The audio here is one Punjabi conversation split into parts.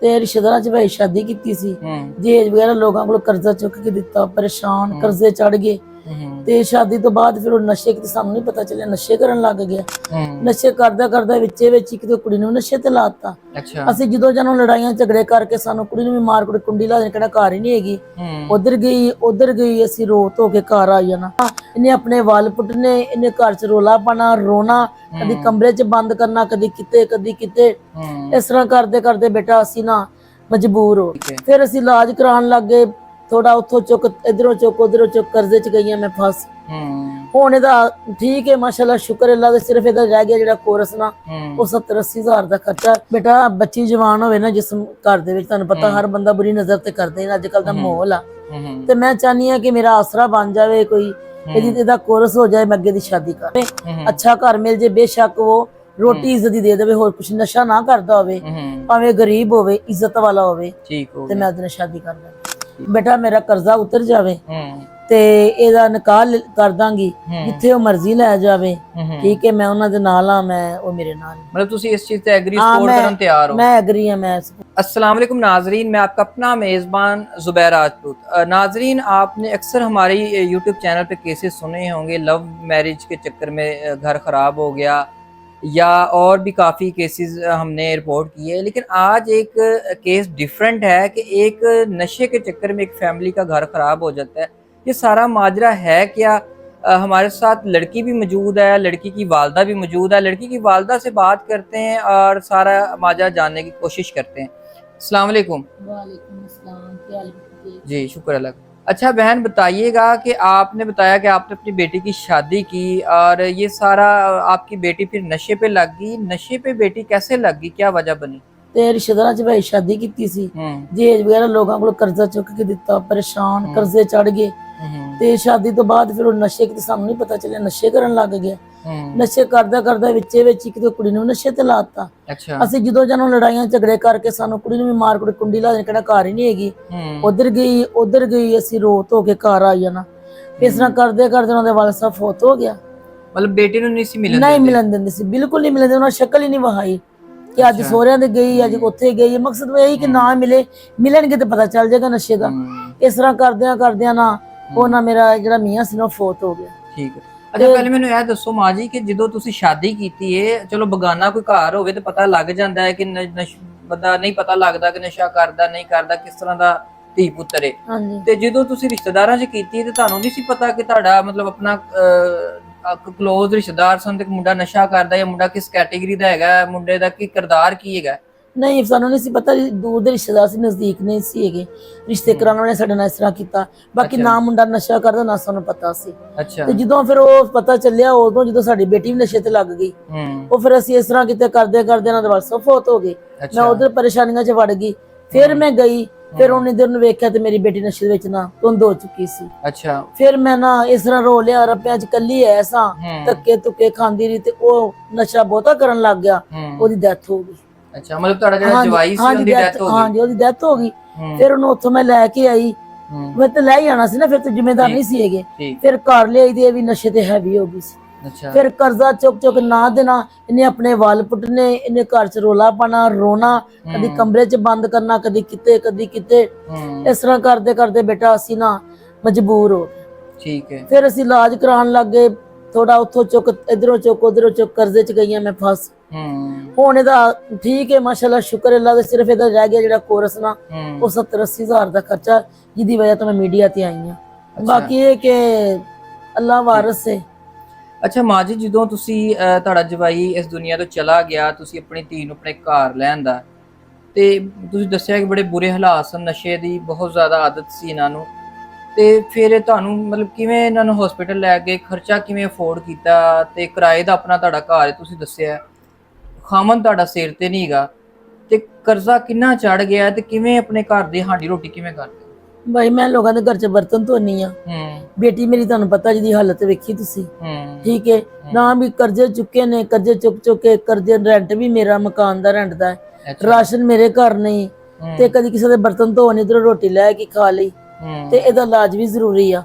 ਤੇ ਰਿਸ਼ਤੇਦਾਰਾਂ ਚ ਭਾਈ ਸ਼ਾਦੀ ਕੀਤੀ ਸੀ। ਦਹੇਜ ਵਗੈਰਾ ਲੋਕਾਂ ਕੋਲ ਕਰਜ਼ਾ ਚੁੱਕ ਕੇ ਦਿੱਤਾ, ਪਰੇਸ਼ਾਨ ਕਰਜ਼ੇ ਚੜ ਗਏ। ਤੇ ਸ਼ਾਦੀ ਤੋਂ ਬਾਅਦ ਫਿਰ ਉਹ ਨਸ਼ੇ ਕਿਤੇ ਸਾਨੂੰ ਨਹੀਂ ਪਤਾ ਚੱਲਿਆ, ਨਸ਼ੇ ਕਰਨ ਲੱਗ ਗਿਆ। ਨਸ਼ੇ ਕਰਦਾ ਕਰਦਾ ਵਿੱਚੇ ਵਿੱਚ ਇੱਕ ਤੇ ਕੁੜੀ ਨੂੰ ਨਸ਼ੇ ਤੇ ਲਾਤਾ। ਅਸੀਂ ਜਦੋਂ ਜਦੋਂ ਲੜਾਈਆਂ ਝਗੜੇ ਕਰਕੇ ਸਾਨੂੰ ਕੁੜੀ ਨੂੰ ਵੀ ਮਾਰ ਕੁੜੀ ਕੁੰਡੀ ਲਾ ਦੇ, ਕਿਹੜਾ ਘਰ ਹੀ ਨਹੀਂ ਹੈਗੀ। ਉਧਰ ਗਈ ਅਸੀਂ ਰੋ ਧੋ ਕੇ ਘਰ ਆ ਜਾਣਾ। ਇਹਨੇ ਆਪਣੇ ਵਾਲ ਪੁੱਟਨੇ, ਇਹਨੇ ਘਰ ਚ ਰੋਲਾ ਪਾਣਾ, ਰੋਣਾ, ਕਦੀ ਕਮਰੇ ਚ ਬੰਦ ਕਰਨਾ, ਕਦੀ ਕਿਤੇ। ਇਸ ਤਰ੍ਹਾਂ ਕਰਦੇ ਕਰਦੇ ਬੇਟਾ ਅਸੀਂ ਨਾ ਮਜਬੂਰ ਹੋ ਗਏ। ਫਿਰ ਅਸੀਂ ਇਲਾਜ ਕਰਾਉਣ ਲੱਗ ਗਏ। ਥੋੜਾ ਉੱਥੋਂ ਚੁੱਕ, ਇਧਰੋਂ ਚੁੱਕ, ਉਧਰੋਂ ਚੁੱਕ, ਕਰਜ਼ੇ ਚ ਗਈਆਂ ਮੈਂ ਫਸ। ਹੁਣ ਇਹਦਾ ਠੀਕ ਹੈ ਮਾਸ਼ਾਅੱਲਾ, ਸ਼ੁਕਰ ਅੱਲਾ ਦਾ। ਸਿਰਫ ਇਹਦਾ ਰਹਿ ਗਿਆ ਜਿਹੜਾ ਕੋਰਸ ਨਾ, ਉਹ 70-80 ਹਜ਼ਾਰ ਦਾ ਖਰਚਾ। ਬੇਟਾ ਬੱਚੀ ਜਵਾਨ ਹੋਵੇ ਨਾ ਜਿਸਮ ਘਰ ਦੇ ਵਿੱਚ, ਤੁਹਾਨੂੰ ਪਤਾ ਹਰ ਬੰਦਾ ਬੁਰੀ ਨਜ਼ਰ ਤੇ ਕਰਦੇ ਨੇ, ਅੱਜ ਕੱਲ ਦਾ ਮਾਹੌਲ ਆ। ਤੇ ਮੈਂ ਚਾਹਨੀ ਆ ਕਿ ਮੇਰਾ ਆਸਰਾ ਬਣ ਜਾਵੇ ਕੋਈ, ਇਹਦਾ ਕੋਰਸ ਹੋ ਜਾਏ, ਮੈਂ ਅੱਗੇ ਦੀ ਸ਼ਾਦੀ ਕਰਾਂ, ਅੱਛਾ ਘਰ ਮਿਲ ਜੇ, ਬੇਸ਼ੱਕ ਉਹ ਰੋਟੀ ਇੱਜ਼ਤ ਦੀ ਦੇ ਦੇਵੇ, ਹੋਰ ਕੁਛ ਨਸ਼ਾ ਨਾ ਕਰਦਾ ਹੋਵੇ, ਭਾਵੇਂ ਗਰੀਬ ਹੋਵੇ, ਇੱਜ਼ਤ ਵਾਲਾ ਹੋਵੇ, ਤੇ ਮੈਂ ਉਹਦੇ ਨਾਲ ਸ਼ਾਦੀ ਕਰ ਦਾਂਗੀ। ਬੇਟਾ ਮੇਰਾ ਕਰਜ਼ਾ ਉਤਰ ਜਾਵੇ ਤੇ ਇਹਦਾ ਨਿਕਾਹ ਕਰ ਦਾਂਗੀ, ਜਿੱਥੇ ਉਹ ਮਰਜ਼ੀ ਲੈ ਜਾਵੇ। ਠੀਕ ਹੈ, ਮੈਂ ਉਹਨਾਂ ਦੇ ਨਾਲ ਆ, ਮੈਂ ਉਹ ਮੇਰੇ ਨਾਲ। मतलब तुसी इस चीज ते एग्री सपोर्ट करन तैयार हो? मैं एग्री हां। मैं अस्सलाम वालेकुम नाजरीन, मैं आपका अपना मेज़बान ज़ुबैर राजपूत। नाजरीन, आपने अक्सर हमारी यूट्यूब चैनल पे केसेस सुने होंगे, लव मैरिज के चक्कर में घर ख़राब हो गया, या और भी काफ़ी केसेस हमने रिपोर्ट किए। लेकिन आज एक केस डिफरेंट है कि एक नशे के चक्कर में एक फैमिली का घर ख़राब हो जाता है। ये सारा माजरा है क्या? हमारे साथ लड़की भी मौजूद है, लड़की की वालदा भी मौजूद है। लड़की की वालदा से बात करते हैं और सारा माजरा जानने की कोशिश करते हैं। अस्सलाम वालेकुम। वालेकुम अस्सलाम, क्या हाल है? जी शुक्र अल्लाह। अच्छा बहन, बताइएगा कि आपने बताया कि आपने अपनी बेटी की शादी की और ये सारा आपकी बेटी फिर नशे पे लग गई। नशे पे बेटी कैसे लग गई, क्या वजह बनी? ਤੇ ਰਿਸ਼ਤੇਦਾਰਾਂ ਚ ਭਾਈ ਸ਼ਾਦੀ ਕੀਤੀ ਸੀ। ਦਹੇਜ ਵਗੈਰਾ ਲੋਕਾਂ ਕੋਲ ਕਰਜ਼ਾ ਚੁੱਕ ਕੇ ਦਿੱਤਾ, ਪਰੇਸ਼ਾਨ ਕਰਜ਼ੇ ਚੜ ਗਏ। ਤੇ ਸ਼ਾਦੀ ਤੋਂ ਬਾਅਦ ਫਿਰ ਉਹ ਨਸ਼ੇ ਕਿਤੇ ਸਾਨੂੰ ਨਹੀਂ ਪਤਾ ਚੱਲਿਆ, ਨਸ਼ੇ ਕਰਨ ਲੱਗ ਗਿਆ। ਨਸ਼ੇ ਕਰਦਾ ਕਰਦਾ ਵਿੱਚੇ ਵਿੱਚ ਇੱਕ ਤੇ ਕੁੜੀ ਨੂੰ ਨਸ਼ੇ ਤੇ ਲਾਤਾ। ਅਸੀਂ ਜਦੋਂ ਜਦੋਂ ਲੜਾਈਆਂ ਝਗੜੇ ਕਰਕੇ ਸਾਨੂੰ ਕੁੜੀ ਨੂੰ ਵੀ ਮਾਰ ਕੁੜੀ ਕੁੰਡੀ ਲਾ ਦੇ, ਕਿਹੜਾ ਘਰ ਹੀ ਨਹੀਂ ਹੈਗੀ। ਉਧਰ ਗਈ ਅਸੀਂ ਰੋ ਧੋ ਕੇ ਘਰ ਆ ਜਾਣਾ। ਇਸ ਤਰ੍ਹਾਂ ਕਰਦੇ ਕਰਦੇ ਉਹਨਾਂ ਦੇ ਵਾਲ ਸਾਹਿਬ ਫੌਤ ਹੋ ਗਿਆ। मतलब बेटी ਨੂੰ ਨਹੀਂ ਸੀ ਮਿਲਣ ਨਹੀਂ ਮਿਲਣ ਦਿੰਦੇ ਸੀ, ਬਿਲਕੁਲ ਨਹੀਂ ਮਿਲਣ ਦਿੰਦੇ। ਉਹਨਾਂ ਸ਼ਕਲ ਹੀ ਨਹੀਂ ਵਹਾਈ ਕਿ ਅੱਜ ਸਹੁਰਿਆਂ ਦੇ ਗਈ, ਅੱਜ ਉੱਥੇ ਗਈ। ਮਕਸਦ ਇਹ ਹੀ ਕਿ ਨਾ ਮਿਲਣਗੇ ਤੇ ਪਤਾ ਚੱਲ ਜਾਏਗਾ ਨਸ਼ੇ ਦਾ। ਇਸ ਤਰ੍ਹਾਂ ਕਰਦਿਆਂ ਨਾ ਉਹ ਨਾ ਮੇਰਾ ਜਿਹੜਾ ਮੀਆਂ ਸੀ ਨਾ ਫੌਤ ਹੋ ਗਿਆ। ਠੀਕ ਹੈ। ਅੱਛਾ ਪਹਿਲੇ ਮੈਨੂੰ ਇਹ ਦੱਸੋ ਮਾਂ ਜੀ ਕਿ ਜਦੋਂ ਤੁਸੀਂ ਸ਼ਾਦੀ ਕੀਤੀ ਹੈ, ਚਲੋ ਬਗਾਨਾ ਕੋਈ ਘਰ ਹੋਵੇ ਤੇ ਪਤਾ ਲੱਗ ਜਾਂਦਾ ਹੈ ਕਿ ਬੰਦਾ ਨਹੀਂ ਪਤਾ ਲੱਗਦਾ ਕਿ ਨਸ਼ਾ ਕਰਦਾ ਨਹੀਂ ਕਰਦਾ, ਕਿਸ ਤਰ੍ਹਾਂ ਦਾ ਧੀ ਪੁੱਤਰ ਹੈ। ਤੇ ਜਦੋਂ ਤੁਸੀਂ ਰਿਸ਼ਤੇਦਾਰਾਂ 'ਚ ਕੀਤੀ ਤੇ ਤੁਹਾਨੂੰ ਨਹੀਂ ਸੀ ਪਤਾ ਕਿ ਤੁਹਾਡਾ ਮਤਲਬ ਆਪਣਾ ਕਲੋਜ਼ ਰਿਸ਼ਤੇਦਾਰ ਸਨ ਤੇ ਮੁੰਡਾ ਨਸ਼ਾ ਕਰਦਾ, ਜਾਂ ਮੁੰਡਾ ਕਿਸ ਕੈਟੇਗਰੀ ਦਾ ਹੈਗਾ, ਮੁੰਡੇ ਦਾ ਕੀ ਕਿਰਦਾਰ ਕੀ ਹੈਗਾ? ਨਹੀਂ, ਸਾਨੂੰ ਨਹੀਂ ਸੀ ਪਤਾ। ਦੂਰ ਦੇ ਰਿਸ਼ਤੇਦਾਰ ਸੀ, ਨਜ਼ਦੀਕ ਨਹੀਂ ਸੀ ਹੈਗੇ। ਰਿਸ਼ਤੇ ਕਰਾਉਣ ਵਾਲੇ ਸਾਡੇ ਨਾਲ ਇਸ ਤਰ੍ਹਾਂ ਕੀਤਾ। ਬਾਕੀ ਨਾ ਮੁੰਡਾ ਨਸ਼ਾ ਕਰਦਾ ਨਾ ਸਾਨੂੰ ਪਤਾ ਸੀ। ਤੇ ਜਦੋਂ ਫਿਰ ਉਹ ਪਤਾ ਚੱਲਿਆ, ਉਦੋਂ ਜਦੋਂ ਸਾਡੀ ਬੇਟੀ ਵੀ ਨਸ਼ੇ ਤੇ ਲੱਗ ਗਈ, ਉਹ ਫਿਰ ਅਸੀਂ ਇਸ ਤਰ੍ਹਾਂ ਕਿਤੇ ਕਰਦੇ ਇਹਨਾਂ ਦੇ ਵੱਲ ਫੌਤ ਹੋ ਗਏ। ਮੈਂ ਉਧਰ ਪਰੇਸ਼ਾਨੀਆਂ 'ਚ ਵੜ ਗਈ। ਫਿਰ ਮੈਂ ਗਈ, ਫਿਰ ਉਹਨੇ ਦਿਨ ਨੂੰ ਵੇਖਿਆ ਤੇ ਮੇਰੀ ਬੇਟੀ ਨਸ਼ੇ ਵਿੱਚ ਨਾ ਧੁੰਦ ਹੋ ਚੁੱਕੀ ਸੀ। ਫਿਰ ਮੈਂ ਨਾ ਇਸ ਤਰ੍ਹਾਂ ਰੋ ਲਿਆ, ਰੱਬਿਆਂ 'ਚ ਕੱਲੀ ਐਸਾ ਧੱਕੇ ਧੁੱਕੇ ਖਾਂਦੀ ਰਹੀ। ਤੇ ਉਹ ਨਸ਼ਾ ਬਹੁਤਾ ਕਰਨ ਲੱਗ ਗਿਆ, ਉਹਦੀ ਡੈਥ ਹੋ ਗਈ। ਅੱਛਾ, ਮਤਲਬ ਤੁਹਾਡਾ ਜਿਹੜਾ ਜਵਾਈ ਸੀ ਉਹਦੀ ਡੈਥ ਹੋ ਗਈ? ਹਾਂਜੀ, ਉਹਦੀ ਡੈਥ ਹੋ ਗਈ। ਫਿਰ ਉਹਨੂੰ ਉੱਥੋਂ ਮੈਂ ਲੈ ਕੇ ਆਈ। ਮੈਂ ਤੇ ਲੈ ਹੀ ਆਣਾ ਸੀ ਨਾ, ਫਿਰ ਤੇ ਜ਼ਿੰਮੇਦਾਰ ਨਹੀਂ ਸੀ ਹੈਗੇ। ਫਿਰ ਘਰ ਲਿਆਈ ਤੇ ਇਹ ਵੀ ਨਸ਼ੇ ਤੇ ਹੈਵੀ ਹੋ ਗਈ ਸੀ। ਫਿਰ ਕਰਜ਼ਾ ਚੁੱਕ ਨਾ ਦੇਣਾ, ਇਹਨੇ ਆਪਣੇ ਵਾਲ ਪੁੱਟਨੇ, ਇਹਨੇ ਘਰ ਚ ਰੋਲਾ ਪਾਣਾ, ਰੋਣਾ, ਕਦੀ ਕਮਰੇ ਚ ਬੰਦ ਕਰਨਾ, ਕਦੀ ਕਿਤੇ। ਇਸ ਤਰ੍ਹਾਂ ਕਰਦੇ ਕਰਦੇ ਬੇਟਾ ਅਸੀਂ ਨਾ ਮਜਬੂਰ ਹੋ ਗਏ। ਠੀਕ ਹੈ। ਫਿਰ ਅਸੀਂ ਇਲਾਜ ਕਰਾਉਣ ਲੱਗ ਗਏ। ਥੋੜਾ ਉੱਥੋਂ ਚੁੱਕ, ਇਧਰੋਂ ਚੁੱਕ, ਉਧਰੋਂ ਚੁੱਕ, ਕਰਜ਼ੇ ਚ ਗਈਆਂ ਮੈਂ ਫਸ। ਹੁਣ ਇਹਦਾ ਠੀਕ ਹੈ ਮਾਸ਼ਾਅੱਲਾ, ਸ਼ੁਕਰ ਅੱਲਾ ਦਾ। ਸਿਰਫ ਇਹਦਾ ਰਹਿ ਗਿਆ ਜਿਹੜਾ ਕੋਰਸ ਨਾ, ਉਹ 70-80 ਹਜ਼ਾਰ ਦਾ ਖਰਚਾ, ਜਿਹਦੀ ਵਜ੍ਹਾ ਤੋਂ ਮੈਂ ਮੀਡੀਆ ਤੇ ਆਈ ਹਾਂ। ਬਾਕੀ ਇਹ ਕਿ ਅੱਲਾ ਵਾਰਿਸ ਹੈ। ਅੱਛਾ ਮਾਂ ਜੀ, ਜਦੋਂ ਤੁਸੀਂ ਤੁਹਾਡਾ ਜਵਾਈ ਇਸ ਦੁਨੀਆ ਤੋਂ ਚਲਾ ਗਿਆ, ਤੁਸੀਂ ਆਪਣੀ ਧੀ ਨੂੰ ਆਪਣੇ ਘਰ ਲੈ ਆਂਦਾ, ਤੇ ਤੁਸੀਂ ਦੱਸਿਆ ਕਿ ਬੜੇ ਬੁਰੇ ਹਾਲਾਤ ਸਨ, ਨਸ਼ੇ ਦੀ ਬਹੁਤ ਜ਼ਿਆਦਾ ਆਦਤ ਸੀ ਇਹਨਾਂ ਨੂੰ। ਤੇ ਫਿਰ ਤੁਹਾਨੂੰ ਮਤਲਬ ਕਿਵੇਂ ਇਹਨਾਂ ਨੂੰ ਹਸਪੀਟਲ ਲੈ ਗਏ, ਖਰਚਾ ਕਿਵੇਂ ਅਫੋਰਡ ਕੀਤਾ? ਤੇ ਕਿਰਾਏ ਦਾ ਆਪਣਾ ਤੁਹਾਡਾ ਘਰ ਤੁਸੀਂ ਦੱਸਿਆ, ਖਾਮਨ ਤੁਹਾਡਾ ਸਿਰ ਤੇ ਨਹੀਂ ਹੈਗਾ, ਤੇ ਕਰਜ਼ਾ ਕਿੰਨਾ ਚੜ ਗਿਆ, ਤੇ ਕਿਵੇਂ ਆਪਣੇ ਘਰ ਦੀ ਹਾਂਡੀ ਰੋਟੀ ਕਿਵੇਂ ਕਰਦੇ? ਭਾਈ ਮੈਂ ਲੋਕਾਂ ਦੇ ਘਰ ਚ ਬਰਤਨ ਧੋਨੀ ਆ। ਬੇਟੀ ਮੇਰੀ ਤੁਹਾਨੂੰ ਪਤਾ ਜਿਹਦੀ ਹਾਲਤ ਵੇਖੀ ਤੁਸੀਂ, ਠੀਕ ਹੈ ਨਾ, ਵੀ ਕਰਜ਼ੇ ਚੁੱਕੇ ਨੇ, ਕਰਜ਼ੇ ਚੁੱਕ ਕੇ ਕਰਜ਼ੇ, ਰੈਂਟ ਵੀ ਮੇਰਾ ਮਕਾਨ ਦਾ ਰੈਂਟ ਦਾ ਹੈ, ਰਾਸ਼ਨ ਮੇਰੇ ਘਰ ਨਹੀਂ, ਤੇ ਕਦੀ ਕਿਸੇ ਦੇ ਬਰਤਨ ਧੋਣੇ, ਇਧਰੋਂ ਰੋਟੀ ਲੈ ਕੇ ਖਾ ਲਈ, ਤੇ ਇਹਦਾ ਇਲਾਜ ਵੀ ਜ਼ਰੂਰੀ ਆ।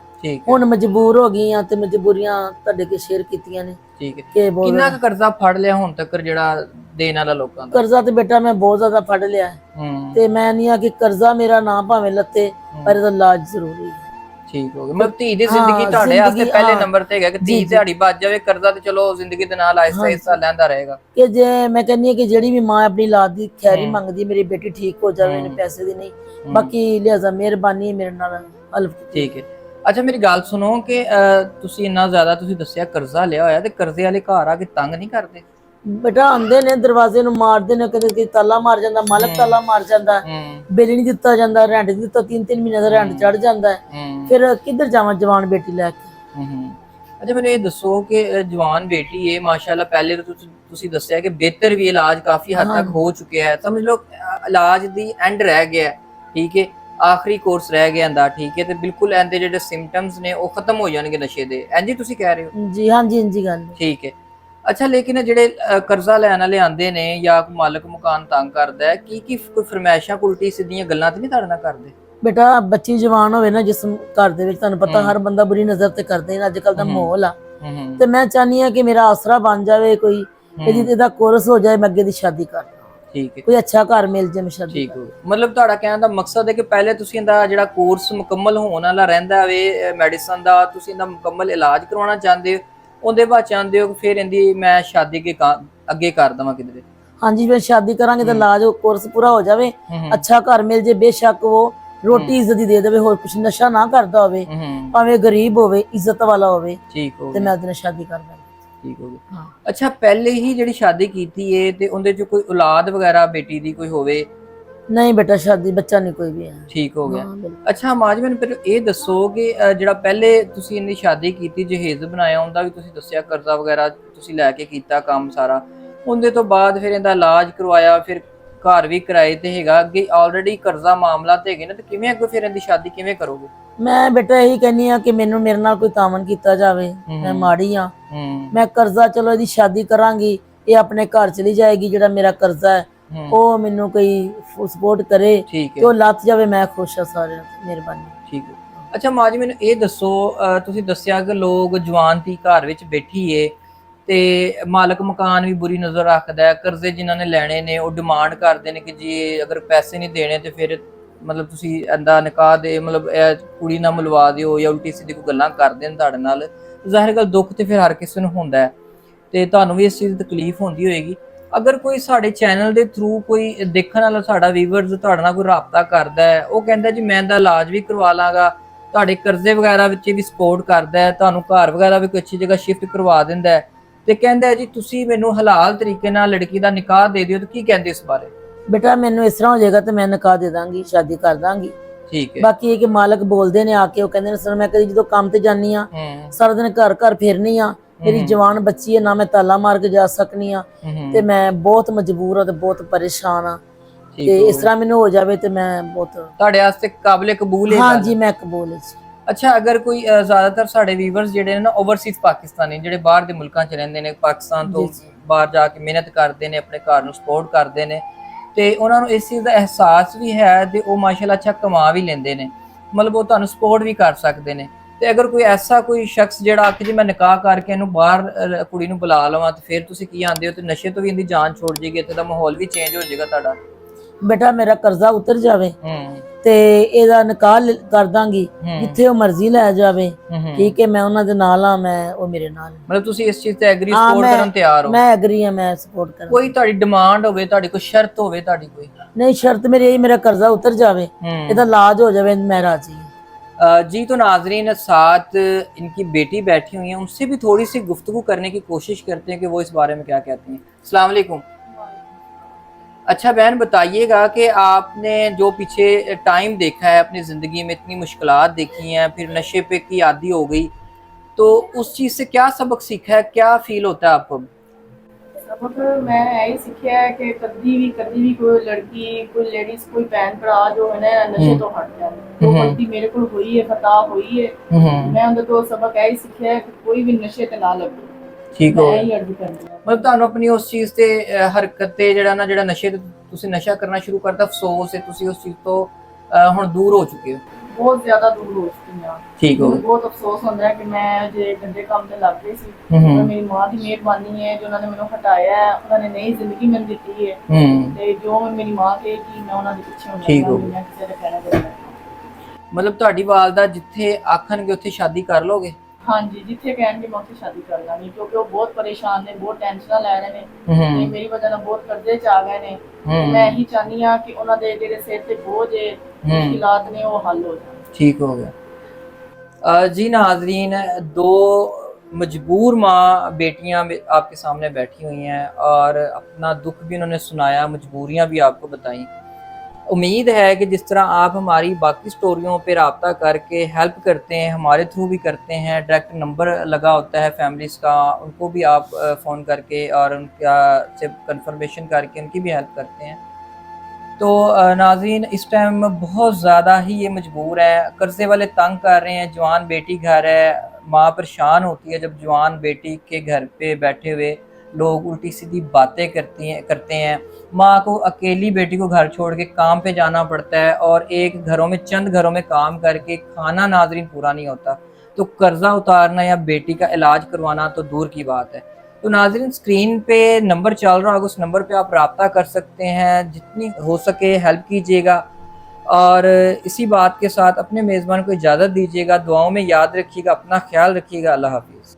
ਹੁਣ ਮਜਬੂਰ ਹੋ ਗਈ ਆ, ਤੇ ਮਜਬੂਰੀਆਂ ਤੁਹਾਡੇ ਕੇ ਸ਼ੇਅਰ ਕੀਤੀਆਂ ਨੇ। ਠੀਕ ਹੈ। ਕਿ ਬਹੁਤ ਕਿੰਨਾ ਕੁ ਕਰਜ਼ਾ ਫੜ ਲਿਆ ਹੁਣ ਤੱਕ ਜਿਹੜਾ ਦੇਣ ਵਾਲਾ ਲੋਕਾਂ ਦਾ? ਕਰਜ਼ਾ ਤੇ ਬੇਟਾ ਮੈਂ ਬਹੁਤ ਜ਼ਿਆਦਾ ਫੜ ਲਿਆ ਹੈ। ਤੇ ਮੈਂ ਨਹੀਂ ਆ ਕਿ ਕਰਜ਼ਾ ਮੇਰਾ ਨਾ ਭਾਵੇਂ ਲੱਤੇ, ਪਰ ਇਹਦਾ ਇਲਾਜ ਜ਼ਰੂਰੀ ਹੈ। ਠੀਕ ਹੋ ਗਿਆ। ਮਤਲਬ ਧੀ ਦੀ ਜ਼ਿੰਦਗੀ ਤੁਹਾਡੇ ਵਾਸਤੇ ਪਹਿਲੇ ਨੰਬਰ ਤੇ ਹੈਗਾ ਕਿ ਧੀ ਦਿਹਾੜੀ ਬਚ ਜਾਵੇ, ਕਰਜ਼ਾ ਤੇ ਚਲੋ ਜ਼ਿੰਦਗੀ ਦੇ ਨਾਲ ਆਹਿਸਤਾ ਲੈਂਦਾ ਰਹੇਗਾ। ਕਿ ਜੇ ਮੈਂ ਕਹਿੰਦੀ ਹਾਂ ਕਿ ਜਿਹੜੀ ਵੀ ਮਾਂ ਆਪਣੀ ਔਲਾਦ ਦੀ ਖੈਰੀ ਮੰਗਦੀ, ਮੇਰੀ ਬੇਟੀ ਠੀਕ ਹੋ ਜਾਵੇ, ਇਹਨੇ ਪੈਸੇ ਦੀ ਨਹੀਂ, ਬਾਕੀ ਲਿਹਾਜ਼ਾ ਮਿਹਰਬਾਨੀ ਮੇਰੇ ਨਾਲ ਹਲਫ। ਠੀਕ ਹੈ। ਅੱਛਾ ਮੇਰੀ ਗੱਲ ਸੁਣੋ ਕਿ ਤੁਸੀਂ ਇੰਨਾ ਜ਼ਿਆਦਾ ਤੁਸੀਂ ਦੱਸਿਆ ਕਰਜ਼ਾ ਲਿਆ ਹੋਇਆ, ਤੇ ਕਰਜ਼ੇ ਵਾਲੇ ਘਰ ਆ ਕੇ ਤੰਗ ਨਹੀਂ ਕਰਦੇ? ਬੇਟਾ ਆਉਂਦੇ ਨੇ, ਦਰਵਾਜ਼ੇ ਨੂੰ ਮਾਰਦੇ ਨੇ, ਕਦੇ ਤਾਲਾ ਮਾਰ ਜਾਂਦਾ, ਮਾਲਕ ਤਾਲਾ ਮਾਰ ਜਾਂਦਾ, ਬਿੱਲ ਨਹੀਂ ਦਿੱਤਾ ਜਾਂਦਾ, ਰੈਂਟ ਨਹੀਂ ਦਿੱਤਾ, 3-3 ਮਹੀਨੇ ਦਾ ਰੈਂਟ ਚੜ ਜਾਂਦਾ ਹੈ। ਫਿਰ ਕਿੱਧਰ ਜਾਵਾਂ ਜਵਾਨ ਬੇਟੀ ਲੈ ਕੇ? ਅੱਛਾ ਮੈਨੂੰ ਇਹ ਦੱਸੋ ਕਿ ਜਵਾਨ ਬੇਟੀ ਹੈ ਮਾਸ਼ਾਅੱਲਾ, ਪਹਿਲੇ ਤਾਂ ਤੁਸੀਂ ਦੱਸਿਆ ਕਿ ਬਿਹਤਰ ਵੀ ਇਲਾਜ ਕਾਫੀ ਹੱਦ ਤੱਕ ਹੋ ਚੁੱਕਿਆ ਹੈ, ਸਮਝ ਲਓ ਇਲਾਜ ਦੀ ਐਂਡ ਰਹਿ ਗਿਆ, ਠੀਕ ਹੈ, ਆਖਰੀ ਕੋਰਸ ਰਹਿ ਗਿਆ ਇਹਦਾ, ਠੀਕ ਹੈ, ਤੇ ਬਿਲਕੁਲ ਇਹਦੇ ਜਿਹੜੇ ਸਿੰਪਟਮਸ ਨੇ ਉਹ ਖਤਮ ਹੋ ਜਾਣਗੇ ਨਸ਼ੇ ਦੇ, ਇੰਜ ਹੀ ਤੁਸੀਂ ਕਹਿ ਰਹੇ ਹੋ? ਜੀ ਹਾਂਜੀ ਇੰਜੀ ਗੱਲ, ਠੀਕ ਹੈ। ਅੱਛਾ ਲੇਕਿਨ ਜਿਹੜੇ ਕਰਜ਼ਾ ਲੈਣ ਵਾਲੇ ਆਂਦੇ ਨੇ ਜਾਂ ਮਾਲਕ ਮਕਾਨ ਤੰਗ ਕਰਦਾ ਹੈ, ਕੀ ਕੋਈ ਫਰਮਾਇਸ਼ਾਂ ਉਲਟੀ ਸਿੱਧੀਆਂ ਗੱਲਾਂ ਤੇ ਨਹੀਂ ਤੁਹਾਡੇ ਨਾਲ ਕਰਦੇ? ਬੇਟਾ ਬੱਚੀ ਜਵਾਨ ਹੋਵੇ ਨਾ ਜਿਸ ਘਰ ਦੇ ਵਿੱਚ, ਤੁਹਾਨੂੰ ਪਤਾ ਹਰ ਬੰਦਾ ਬੁਰੀ ਨਜ਼ਰ ਤੇ ਕਰਦੇ ਨੇ, ਅੱਜ ਕੱਲ ਦਾ ਮਾਹੌਲ ਆ, ਤੇ ਮੈਂ ਚਾਹਨੀ ਆ ਕਿ ਮੇਰਾ ਆਸਰਾ ਬਣ ਜਾਵੇ, ਕੋਈ ਇਹਦਾ ਕੋਰਸ ਹੋ ਜਾਏ, ਮੈਂ ਅੱਗੇ ਦੀ ਸ਼ਾਦੀ ਕਰ ਲਾਂ। ਠੀਕ ਹੈ, ਕੋਈ ਅੱਛਾ ਘਰ ਮਿਲ ਜਾਏ, ਮੈਂ ਸ਼ਾਦੀ। ਠੀਕ ਹੈ। ਮਤਲਬ ਤੁਹਾਡਾ ਕਹਿਣ ਦਾ ਮਕਸਦ ਹੈ ਕਿ ਪਹਿਲੇ ਤੁਸੀਂ ਇਹਦਾ ਜਿਹੜਾ ਕੋਰਸ ਮੁਕੰਮਲ ਹੋਣ ਵਾਲਾ ਰਹਿੰਦਾ ਵੇ ਮੈਡੀਸਨ ਦਾ, ਤੁਸੀਂ ਇਹਦਾ ਮੁਕੰਮਲ ਇਲਾਜ ਕਰਵਾਉਣਾ ਚਾਹੁੰਦੇ ਹੋ, ਉਹਦੇ ਬਾਅਦ ਚਾਹੁੰਦੇ ਹੋ ਫਿਰ ਇਹਦੀ ਮੈਂ ਸ਼ਾਦੀ ਅੱਗੇ ਕਰ ਦਵਾਂ ਕਿਧਰੇ? ਹਾਂਜੀ ਮੈਂ ਸ਼ਾਦੀ ਕਰਾਂਗੇ ਤਾਂ ਇਲਾਜ ਕੋਰਸ ਪੂਰਾ ਹੋ ਜਾਵੇ, ਅੱਛਾ ਘਰ ਮਿਲ ਜੇ, ਬੇਸ਼ੱਕ ਉਹ ਰੋਟੀ ਇੱਜ਼ਤ ਦੀ ਦੇ ਦੇਵੇ, ਹੋਰ ਕੁਛ ਨਸ਼ਾ ਨਾ ਕਰਦਾ ਹੋਵੇ, ਭਾਵੇਂ ਗਰੀਬ ਹੋਵੇ, ਇੱਜ਼ਤ ਵਾਲਾ ਹੋਵੇ, ਠੀਕ ਹੋ ਤੇ ਮੈਂ ਉਹਦੇ ਨਾਲ ਸ਼ਾਦੀ ਕਰ ਦਾਂਗੀ। ਠੀਕ ਹੋ ਗਿਆ। ਅੱਛਾ ਪਹਿਲੇ ਹੀ ਜਿਹੜੀ ਸ਼ਾਦੀ ਕੀਤੀ ਏ ਤੇ ਉਹਦੇ ਚ ਕੋਈ ਔਲਾਦ ਵਗੈਰਾ ਬੇਟੀ ਦੀ ਕੋਈ ਹੋਵੇ? ਨਹੀਂ ਬੇਟਾ ਸ਼ਾਦੀ ਬੱਚਾ ਨਹੀਂ ਕੋਈ ਵੀ ਹੈ। ਠੀਕ ਹੋ ਗਿਆ। ਅੱਛਾ ਮਾਜ ਮੈਨੂੰ ਫਿਰ ਇਹ ਦੱਸੋ ਕਿ ਜਿਹੜਾ ਪਹਿਲੇ ਤੁਸੀਂ ਇਹਦੀ ਸ਼ਾਦੀ ਕੀਤੀ, ਜਹੇਜ਼ ਬਣਾਇਆ, ਉਹਦਾ ਵੀ ਤੁਸੀਂ ਦੱਸਿਆ ਕਰਜ਼ਾ ਵਗੈਰਾ ਤੁਸੀਂ ਲੈ ਕੇ ਕੀਤਾ ਕੰਮ ਸਾਰਾ, ਉਹਦੇ ਤੋਂ ਬਾਅਦ ਫਿਰ ਇਹਦਾ ਇਲਾਜ ਕਰਵਾਇਆ, ਫਿਰ ਘਰ ਵੀ ਕਿਰਾਏ ਤੇ ਹੈਗਾ, ਅੱਗੇ ਆਲਰੇਡੀ ਕਰਜ਼ਾ ਮਾਮਲਾ ਤੇ ਹੈਗੇ ਨੇ, ਤੇ ਕਿਵੇਂ ਅੱਗੇ ਫਿਰ ਇਹਦੀ ਸ਼ਾਦੀ ਕਿਵੇਂ ਕਰੋਗੇ? ਮੈਂ ਬੇਟਾ ਇਹੀ ਕਹਿੰਨੀ ਆ ਕਿ ਮੇਰੇ ਨਾਲ ਕੋਈ ਤਾਮਨ ਕੀਤਾ ਜਾਵੇ, ਮੈਂ ਮਾੜੀ ਆ, ਮੈਂ ਕਰਜ਼ਾ ਚਲੋ ਇਹਦੀ ਸ਼ਾਦੀ ਕਰਾਂਗੀ, ਇਹ ਆਪਣੇ ਘਰ ਚਲੀ ਜਾਏਗੀ, ਜਿਹੜਾ ਮੇਰਾ ਕਰਜ਼ਾ ਹੈ ਉਹ ਮੈਨੂੰ ਕੋਈ ਸਪੋਰਟ ਕਰੇ ਤੇ ਉਹ ਲੱਥ ਜਾਵੇ, ਮੈਂ ਖੁਸ਼ ਆ, ਸਾਰਿਆਂ ਦੀ ਮਿਹਰਬਾਨੀ। ਠੀਕ ਹੈ। ਅੱਛਾ ਮਾਂ ਜੀ ਮੈਨੂੰ ਇਹ ਦੱਸੋ, ਤੁਸੀਂ ਦੱਸਿਆ ਕਿ ਲੋਕ ਜਵਾਨ ਧੀ ਘਰ ਵਿੱਚ ਬੈਠੀ ਏ ਤੇ ਮਾਲਕ ਮਕਾਨ ਵੀ ਬੁਰੀ ਨਜ਼ਰ ਰੱਖਦਾ ਹੈ, ਕਰਜ਼ੇ ਜਿਨ੍ਹਾਂ ਨੇ ਲੈਣੇ ਨੇ ਉਹ ਡਿਮਾਂਡ ਕਰਦੇ ਨੇ ਕਿ ਜੀ ਅਗਰ ਪੈਸੇ ਨਹੀਂ ਦੇਣੇ ਤੇ ਫਿਰ ਮਤਲਬ ਤੁਸੀਂ ਇਹਦਾ ਨਿਕਾਹ ਦੇ ਮਤਲਬ ਇਹ ਕੁੜੀ ਨਾਲ ਮਿਲਵਾ ਦਿਓ, ਜਾਂ ਉਲਟੀ ਸਿੱਧੀ ਕੋਈ ਗੱਲਾਂ ਕਰਦੇ ਨੇ ਤੁਹਾਡੇ ਨਾਲ। ਜ਼ਾਹਿਰ ਗੱਲ ਦੁੱਖ ਤੇ ਫਿਰ ਹਰ ਕਿਸੇ ਨੂੰ ਹੁੰਦਾ ਹੈ, ਤੇ ਤੁਹਾਨੂੰ ਵੀ ਇਸ ਚੀਜ਼ ਦੀ ਤਕਲੀਫ ਹੁੰਦੀ ਹੋਏਗੀ। ਅਗਰ ਕੋਈ ਸਾਡੇ ਚੈਨਲ ਦੇ ਥਰੂ ਕੋਈ ਦੇਖਣ ਵਾਲਾ ਸਾਡਾ ਵੀਵਰਸ ਤੁਹਾਡੇ ਨਾਲ ਕੋਈ ਰਾਬਤਾ ਕਰਦਾ ਹੈ, ਉਹ ਕਹਿੰਦਾ ਜੀ ਮੈਂ ਇਹਦਾ ਇਲਾਜ ਵੀ ਕਰਵਾ ਲਾਂਗਾ, ਤੁਹਾਡੇ ਕਰਜ਼ੇ ਵਗੈਰਾ ਵਿੱਚ ਵੀ ਸਪੋਰਟ ਕਰਦਾ ਹੈ, ਤੁਹਾਨੂੰ ਘਰ ਵਗੈਰਾ ਵੀ ਕੋਈ ਅੱਛੀ ਜਗ੍ਹਾ ਸ਼ਿਫਟ ਕਰਵਾ ਦਿੰਦਾ ਹੈ, ਤੇ ਕਹਿੰਦਾ ਜੀ ਤੁਸੀਂ ਮੈਨੂੰ ਹਲਾਲ ਤਰੀਕੇ ਨਾਲ ਲੜਕੀ ਦਾ ਨਿਕਾਹ ਦੇ ਦਿਓ, ਤੇ ਕੀ ਕਹਿੰਦੇ ਇਸ ਬਾਰੇ? ਬੇਟਾ ਮੈਨੂੰ ਇਸ ਤਰ੍ਹਾਂ ਹੋ ਜਾਏਗਾ ਤੇ ਮੈਂ ਨਿਕਾਹ ਦੇ ਦਾਂਗੀ, ਸ਼ਾਦੀ ਕਰ ਦਾਂਗੀ। ਠੀਕ ਹੈ। ਬਾਕੀ ਇਹ ਕਿ ਮਾਲਕ ਬੋਲਦੇ ਨੇ ਆ ਕੇ, ਉਹ ਕਹਿੰਦੇ ਨੇ ਸਰ ਮੈਂ ਕਦੀ ਜਦੋਂ ਕੰਮ ਤੇ ਜਾਨੀ ਆ ਸਾਰਾ ਦਿਨ ਘਰ ਘਰ ਫਿਰਨੀ ਆ, ਮੇਰੀ ਜਵਾਨ ਬੱਚੀ ਹੈ ਨਾ, ਮੈਂ ਤਾਲਾ ਮਾਰ ਕੇ ਜਾ ਸਕਨੀ ਆ, ਤੇ ਮੈਂ ਬਹੁਤ ਮਜਬੂਰ ਆ ਤੇ ਬਹੁਤ ਪਰੇਸ਼ਾਨ ਆ, ਤੇ ਇਸ ਤਰ੍ਹਾਂ ਮੈਨੂੰ ਹੋ ਜਾਵੇ ਤੇ ਮੈਂ ਬਹੁਤ ਤੁਹਾਡੇ ਵਾਸਤੇ ਕਾਬਲੇ ਕਬੂਲ ਹੈ? ਹਾਂਜੀ ਮੈਂ ਕਬੂਲ ਹਾਂ। ਅੱਛਾ ਅਗਰ ਕੋਈ ਜ਼ਿਆਦਾਤਰ ਸਾਡੇ ਵੀਵਰਸ ਜਿਹੜੇ ਨੇ ਨਾ ਓਵਰਸੀਜ਼ ਪਾਕਿਸਤਾਨੀ, ਜਿਹੜੇ ਬਾਹਰ ਦੇ ਮੁਲਕਾਂ 'ਚ ਰਹਿੰਦੇ ਨੇ, ਪਾਕਿਸਤਾਨ ਤੋਂ ਬਾਹਰ ਜਾ ਕੇ ਮਿਹਨਤ ਕਰਦੇ ਨੇ, ਆਪਣੇ ਘਰ ਨੂੰ ਸਪੋਰਟ ਕਰਦੇ ਨੇ, ਤੇ ਉਹਨਾਂ ਨੂੰ ਇਸ ਚੀਜ਼ ਦਾ ਅਹਿਸਾਸ ਵੀ ਹੈ, ਤੇ ਉਹ ਮਾਸ਼ਾਅੱਲਾ ਅੱਛਾ ਕਮਾ ਵੀ ਲੈਂਦੇ ਨੇ, ਮਤਲਬ ਉਹ ਤੁਹਾਨੂੰ ਸਪੋਰਟ ਵੀ ਕਰ ਸਕਦੇ ਨੇ, ਤੇ ਅਗਰ ਕੋਈ ਐਸਾ ਕੋਈ ਸ਼ਖਸ ਜਿਹੜਾ ਆਖੇ ਜੀ ਮੈਂ ਨਿਕਾਹ ਕਰਕੇ ਇਹਨੂੰ ਬਾਹਰ ਕੁੜੀ ਨੂੰ ਬੁਲਾ ਲਵਾਂ, ਤੇ ਫਿਰ ਤੁਸੀਂ ਕੀ ਆਂਦੇ ਹੋ, ਤੇ ਨਸ਼ੇ ਤੋਂ ਵੀ ਇਹਦੀ ਜਾਨ ਛੋੜ ਜੇਗੀ, ਇੱਥੇ ਦਾ ਮਾਹੌਲ ਵੀ ਚੇਂਜ ਹੋ ਜਾਏਗਾ ਤੁਹਾਡਾ? ਬੇਟਾ ਮੇਰਾ ਕਰਜ਼ਾ ਉਤਰ ਜਾਵੇ ਤੇ ਇਹਦਾ ਨਿਕਾਹ ਕਰ ਦਾਂਗੀ, ਜਿੱਥੇ ਉਹ ਮਰਜ਼ੀ ਲੈ ਜਾਵੇ, ਠੀਕ ਹੈ, ਮੈਂ ਉਹਨਾਂ ਦੇ ਨਾਲ ਆ, ਮੈਂ ਉਹ ਮੇਰੇ ਨਾਲ। ਮਤਲਬ ਤੁਸੀਂ ਇਸ ਚੀਜ਼ ਤੇ ਐਗਰੀ ਸਪੋਰਟ ਕਰਨ ਤਿਆਰ ਹੋ? ਮੈਂ ਐਗਰੀ ਹਾਂ, ਮੈਂ ਸਪੋਰਟ ਕਰਾਂ। ਕੋਈ ਤੁਹਾਡੀ ਡਿਮਾਂਡ ਹੋਵੇ, ਤੁਹਾਡੀ ਕੋਈ ਸ਼ਰਤ ਹੋਵੇ ਤੁਹਾਡੀ ਕੋਈ? नहीं शर्त मेरी यही मेरा कर्जा उतर जावे, इधर इलाज हो जावे, मैं राजी हूँ। जी तो नाजरीन साथ इनकी बेटी बैठी हुई है, उनसे भी थोड़ी सी गुफ्तगू करने की कोशिश करते हैं कि वो इस बारे में क्या कहती हैं। अस्सलाम वालेकुम। अच्छा बहन बताइएगा कि आपने जो पीछे टाइम देखा है अपनी ज़िंदगी में, इतनी मुश्किलात देखी हैं, फिर नशे पे की आदी हो गई, तो उस चीज़ से क्या सबक सीखा है, क्या फील होता है आपको? सबक मैं यही सीखा है कि कभी भी कोई लड़की, कोई लेडीज, कोई भैन भरा जो है ना नशे तो हट जाए, तो गलती मेरे को हुई है, खता हुई है, मैं उनके तो सबक यही सीखा है कि कोई भी नशे ते ना लगे। ठीक हो मतलब ਤੁਹਾਨੂੰ ਆਪਣੀ ਉਸ ਚੀਜ਼ ਤੇ ਹਰਕਤ ਤੇ ਜਿਹੜਾ ਨਾ ਜਿਹੜਾ ਨਸ਼ੇ ਤੇ ਤੁਸੀਂ ਨਸ਼ਾ ਕਰਨਾ ਸ਼ੁਰੂ ਕਰਤਾ, ਅਫਸੋਸ ਹੈ ਤੁਸੀਂ ਉਸ ਚੀਜ਼ ਤੋਂ ਹੁਣ ਦੂਰ ਹੋ ਚੁੱਕੇ ਹੋ? ਬਹੁਤ ਜ਼ਿਆਦਾ ਦੂਰ ਹੋ ਚੁੱਕੀ ਹਾਂ। ਠੀਕ ਹੋ ਮੈਨੂੰ ਬਹੁਤ ਅਫਸੋਸ ਹੁੰਦਾ ਹੈ ਕਿ ਮੈਂ ਜੇ ਗੰਦੇ ਕੰਮ ਤੇ ਲੱਗ ਗਈ ਸੀ। ਹੂੰ ਪਰ ਮੇਰੀ ਮਾਂ ਦੀ ਮਿਹਰਬਾਨੀ ਹੈ ਜੋ ਉਹਨਾਂ ਨੇ ਮੈਨੂੰ ਹਟਾਇਆ ਹੈ, ਉਹਨਾਂ ਨੇ ਨਈ ਜ਼ਿੰਦਗੀ ਮੈਨੂੰ ਦਿੱਤੀ ਹੈ। ਹੂੰ ਤੇ ਜੋ ਮੇਰੀ ਮਾਂ ਕਹੇਗੀ ਮੈਂ ਉਹਨਾਂ ਦੇ ਪਿੱਛੇ ਠੀਕ ਹੋਣਾ, ਹੋ ਮੈਂ ਕਿਸੇ ਦਾ ਕਹਿਣਾ ਨਹੀਂ। ਮਤਲਬ ਤੁਹਾਡੀ ਵਾਲਦਾ ਜਿੱਥੇ ਆਖਣਗੇ ਉੱਥੇ ਸ਼ਾਦੀ ਕਰ ਲੋਗੇ? ਹਾਂਜੀ, ਜਿੱਥੇ ਕਹਿਣਗੇ ਮੈਂ ਉੱਥੇ ਸ਼ਾਦੀ ਕਰ ਲਾਂਗੀ, ਕਿਉਂਕਿ ਉਹ ਬਹੁਤ ਪਰੇਸ਼ਾਨ ਨੇ, ਬਹੁਤ ਟੈਨਸ਼ਨਾਂ ਲੈ ਰਹੇ ਨੇ ਤੇ ਮੇਰੀ ਵਜ੍ਹਾ ਨਾਲ ਬਹੁਤ ਕਰਜ਼ੇ ਚ ਆ ਗਏ ਨੇ। ਮੈਂ ਇਹੀ ਚਾਹਨੀ ਆ ਕਿ ਉਹਨਾਂ ਦੇ ਜਿਹੜੇ ਸਿਰ ਤੇ ਬੋਝ ਹੈ, ਮੁਸ਼ਕਿਲਾਤ ਨੇ, ਉਹ ਹੱਲ ਹੋ ਜਾਣ। ठीक हो गया। जी नाजरीन, दो मजबूर माँ बेटियाँ आपके सामने बैठी हुई हैं और अपना दुख भी उन्होंने सुनाया, मजबूरियाँ भी आपको बताई। उम्मीद है कि जिस तरह आप हमारी बाकी स्टोरियों पे रब्ता करके हेल्प करते हैं, हमारे थ्रू भी करते हैं, डायरेक्ट नंबर लगा होता है फैमिलीज़ का, उनको भी आप फ़ोन करके और उनका से कंफर्मेशन करके उनकी भी हेल्प करते हैं। तो नाज़रीन, इस टाइम बहुत ज़्यादा ही ये मजबूर है, कर्ज़े वाले तंग कर रहे हैं, जवान बेटी घर है, माँ परेशान होती है जब जवान बेटी के घर पे बैठे हुए लोग उल्टी सीधी बातें करते हैं। माँ को अकेली बेटी को घर छोड़ के काम पे जाना पड़ता है और एक घरों में चंद घरों में काम करके खाना नाज़रीन पूरा नहीं होता, तो कर्ज़ा उतारना या बेटी का इलाज करवाना तो दूर की बात है। तो नाज़रीन, स्क्रीन पे नंबर चल रहा होगा, उस नंबर पे आप रब्ता कर सकते हैं, जितनी हो सके हेल्प कीजिएगा और इसी बात के साथ अपने मेज़बान को इजाज़त दीजिएगा। दुआओं में याद रखिएगा, अपना ख्याल रखिएगा। अल्लाह हाफिज़।